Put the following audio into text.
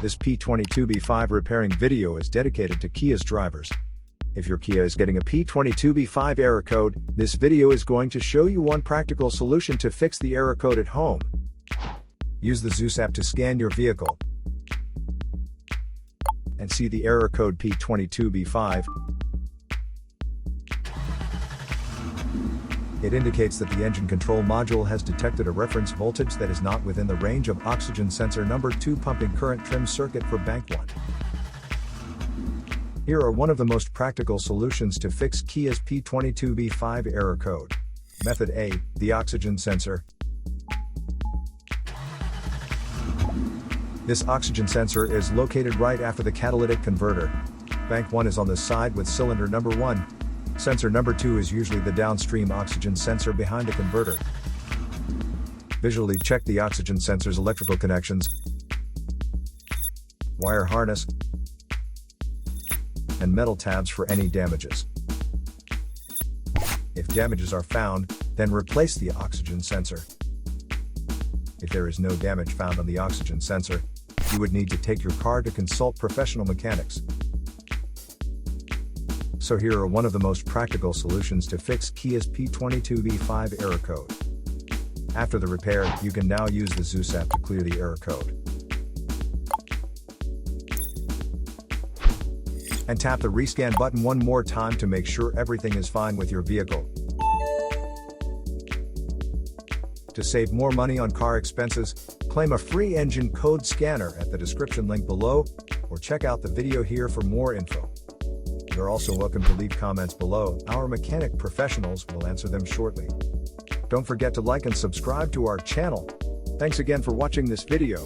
This P22B5 repairing video is dedicated to Kia's drivers. If your Kia is getting a P22B5 error code, this video is going to show you one practical solution to fix the error code at home. Use the Zeus app to scan your vehicle and see the error code P22B5. It indicates that the engine control module has detected a reference voltage that is not within the range of oxygen sensor number 2 pumping current trim circuit for bank 1. Here are one of the most practical solutions to fix Kia's P22B5 error code. Method A, the oxygen sensor. This oxygen sensor is located right after the catalytic converter. Bank 1 is on the side with cylinder number 1. Sensor number 2 is usually the downstream oxygen sensor behind the converter. Visually check the oxygen sensor's electrical connections, wire harness, and metal tabs for any damages. If damages are found, then replace the oxygen sensor. If there is no damage found on the oxygen sensor, you would need to take your car to consult professional mechanics. So here are one of the most practical solutions to fix Kia's P22B5 error code. After the repair, you can now use the Zeus app to clear the error code. And tap the rescan button one more time to make sure everything is fine with your vehicle. To save more money on car expenses, claim a free engine code scanner at the description link below, or check out the video here for more info. You're also welcome to leave comments below. Our mechanic professionals will answer them shortly. Don't forget to like and subscribe to our channel. Thanks again for watching this video.